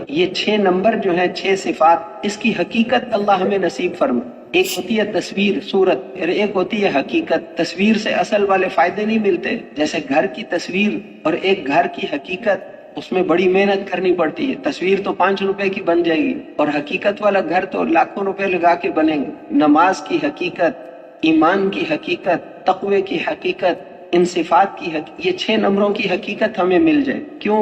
یہ 6 نمبر جو ہیں، 6 صفات، اس کی حقیقت اللہ ہمیں نصیب فرما۔ ایک ہوتی ہے تصویر، صورت، اور ایک ہوتی ہے حقیقت۔ تصویر سے اصل والے فائدے نہیں ملتے، جیسے گھر کی تصویر اور ایک گھر کی حقیقت، اس میں بڑی محنت کرنی پڑتی ہے۔ تصویر تو 5 روپے کی بن جائے گی، اور حقیقت والا گھر تو لاکھوں روپے لگا کے بنے گا۔ نماز کی حقیقت، ایمان کی حقیقت، تقوی کی حقیقت، ان صفات کی حقیقت، یہ 6 نمبروں کی حقیقت ہمیں مل جائے۔ کیوں؟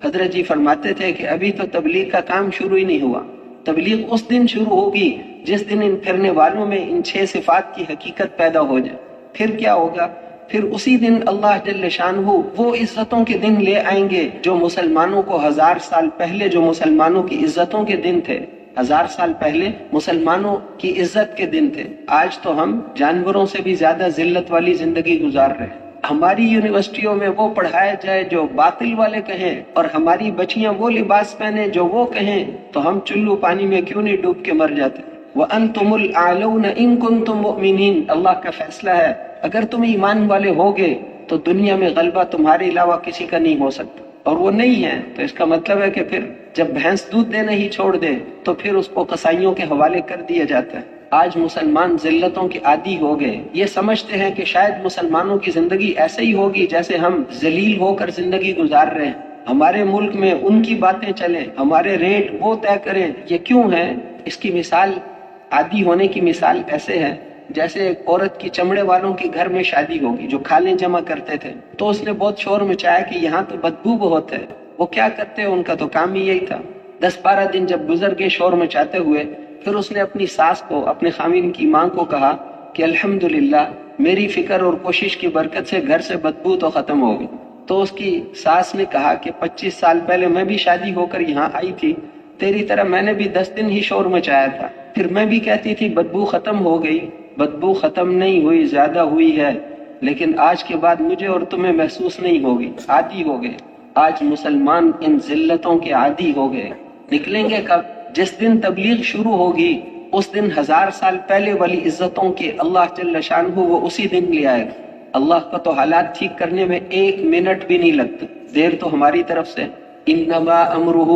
حضرت جی فرماتے تھے کہ ابھی تو تبلیغ کا کام شروع ہی نہیں ہوا، تبلیغ اس دن شروع ہوگی جس دن ان پھرنے والوں میں ان 6 صفات کی حقیقت پیدا ہو جائے۔ پھر کیا ہوگا؟ پھر اسی دن اللہ جل شانہ وہ عزتوں کے دن لے آئیں گے جو مسلمانوں کو 1000 سال پہلے، جو مسلمانوں کی عزتوں کے دن تھے، 1000 سال پہلے مسلمانوں کی عزت کے دن تھے۔ آج تو ہم جانوروں سے بھی زیادہ ذلت والی زندگی گزار رہے ہیں۔ ہماری یونیورسٹیوں میں وہ پڑھایا جائے جو باطل والے کہیں، اور ہماری بچیاں وہ لباس پہنے جو وہ کہیں، تو ہم چلو پانی میں کیوں نہیں ڈوب کے مر جاتے؟ وَأَنْتُمُ الْأَعْلَوْنَ إِن كُنتُم مُؤْمِنِينَ، اللہ کا فیصلہ ہے، اگر تم ایمان والے ہوگے تو دنیا میں غلبہ تمہارے علاوہ کسی کا نہیں ہو سکتا، اور وہ نہیں ہے تو اس کا مطلب ہے کہ پھر جب بھینس دودھ دینا ہی چھوڑ دے تو پھر اس کو قصائیوں کے حوالے کر دیا جاتا ہے۔ آج مسلمان ذلتوں کے عادی ہو گئے، یہ سمجھتے ہیں کہ شاید مسلمانوں کی زندگی ایسے ہی ہوگی جیسے ہم ذلیل ہو کر زندگی گزار رہے ہیں، ہمارے ملک میں ان کی باتیں چلیں، ہمارے ریٹ وہ طے کریں۔ یہ کیوں ہے؟ اس کی مثال، عادی ہونے کی مثال ایسے ہے جیسے ایک عورت کی چمڑے والوں کے گھر میں شادی ہوگی جو کھالیں جمع کرتے تھے، تو اس نے بہت شور مچایا کہ یہاں تو بدبو بہت ہے۔ وہ کیا کرتے ہیں؟ ان کا تو کام ہی یہی تھا۔ 10-12 دن جب گزر گئے شور مچاتے ہوئے، پھر اس نے اپنی ساس کو، اپنے خاوند کی ماں کو کہا کہ الحمدللہ میری فکر اور کوشش کی برکت سے گھر سے بدبو تو ختم ہو گئی۔ تو اس کی ساس نے کہا کہ 25 سال پہلے میں بھی شادی ہو کر یہاں آئی تھی، تیری طرح میں نے بھی 10 دن ہی شور مچایا تھا، پھر میں بھی کہتی تھی بدبو ختم ہو گئی۔ بدبو ختم نہیں ہوئی، زیادہ ہوئی ہے، لیکن آج کے بعد مجھے اور تمہیں محسوس نہیں ہوگی، عادی ہو گئے۔ آج مسلمان ان ذلتوں کے عادی ہو گئے۔ نکلیں گے کب؟ جس دن تبلیغ شروع ہوگی اس دن 1000 سال پہلے والی عزتوں کے اللہ جل شانہ وہ اسی دن لے آئے گا۔ اللہ کا تو حالات ٹھیک کرنے میں 1 منٹ بھی نہیں لگتا، دیر تو ہماری طرف سے۔ انما امرہ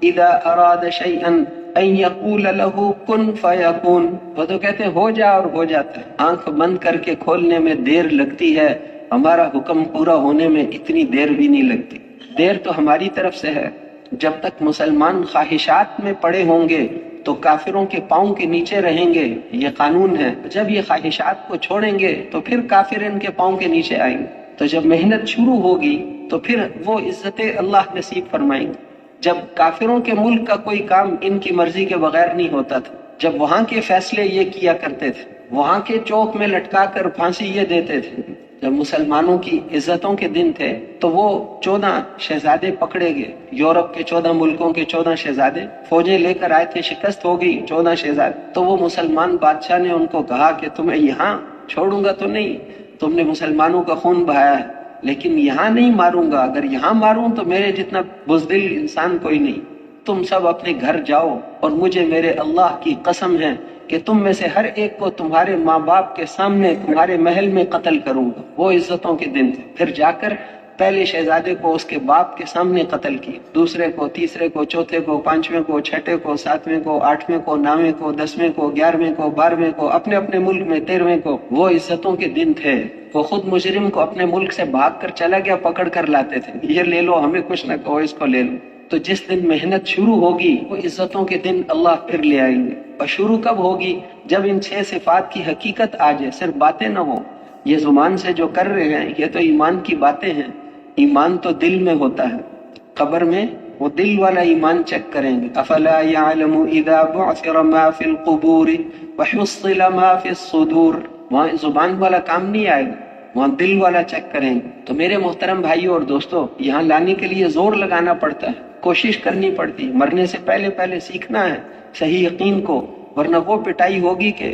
اذا اراد شیئا ان یقول له کن فیکون، وہ تو کہتے ہیں ہو جا اور ہو جاتا ہے۔ آنکھ بند کر کے کھولنے میں دیر لگتی ہے، ہمارا حکم پورا ہونے میں اتنی دیر بھی نہیں لگتی۔ دیر تو ہماری طرف سے ہے۔ جب تک مسلمان خواہشات میں پڑے ہوں گے تو کافروں کے پاؤں کے نیچے رہیں گے، یہ قانون ہے۔ جب یہ خواہشات کو چھوڑیں گے تو پھر کافر ان کے پاؤں کے نیچے آئیں گے۔ تو جب محنت شروع ہوگی تو پھر وہ عزت اللہ نصیب فرمائیں گے۔ جب کافروں کے ملک کا کوئی کام ان کی مرضی کے بغیر نہیں ہوتا تھا، جب وہاں کے فیصلے یہ کیا کرتے تھے، وہاں کے چوک میں لٹکا کر پھانسی یہ دیتے تھے، جب مسلمانوں کی عزتوں کے دن تھے تو وہ 14 شہزادے پکڑے گئے، یورپ کے 14 ملکوں کے 14 شہزادے فوجیں لے کر آئے تھے، شکست ہو گئی 14 شہزادے۔ تو وہ مسلمان بادشاہ نے ان کو کہا کہ تمہیں یہاں چھوڑوں گا تو نہیں، تم نے مسلمانوں کا خون بہایا ہے، لیکن یہاں نہیں ماروں گا، اگر یہاں ماروں تو میرے جتنا بزدل انسان کوئی نہیں، تم سب اپنے گھر جاؤ، اور مجھے میرے اللہ کی قسم ہے کہ تم میں سے ہر ایک کو تمہارے ماں باپ کے سامنے تمہارے محل میں قتل کروں گا۔ وہ عزتوں کے دن تھے۔ پھر جا کر پہلے شہزادے کو اس کے باپ کے سامنے قتل کیا، دوسرے کو، تیسرے کو، چوتھے کو، 5ویں کو، 6ٹھے کو، 7ویں کو، 8ویں کو، 9ویں کو، 10ویں کو، 11ویں کو، 12ویں کو، اپنے اپنے ملک میں 13ویں کو۔ وہ عزتوں کے دن تھے۔ وہ خود مجرم کو اپنے ملک سے بھاگ کر چلا گیا، پکڑ کر لاتے تھے، یہ لے لو، ہمیں کچھ نہ کہو، اس کو لے لو۔ تو جس دن محنت شروع ہوگی وہ عزتوں کے دن اللہ پھر لے آئیں گے۔ اور شروع کب ہوگی؟ جب ان 6 صفات کی حقیقت آ جائے، صرف باتیں نہ ہوں۔ یہ زبان سے جو کر رہے ہیں یہ تو ایمان کی باتیں ہیں، ایمان تو دل میں ہوتا ہے۔ قبر میں وہ دل والا ایمان چیک کریں گے۔ افلا يعلم اذا بعثر ما في القبور وحصل ما في الصدور، وہاں زبان والا کام نہیں آئے گا، وہاں دل والا چیک کریں گے۔ تو میرے محترم بھائیوں اور دوستوں، یہاں لانے کے لیے زور لگانا پڑتا ہے، کوشش کرنی پڑتی، مرنے سے پہلے سیکھنا ہے صحیح یقین کو، ورنہ وہ پٹائی ہوگی کہ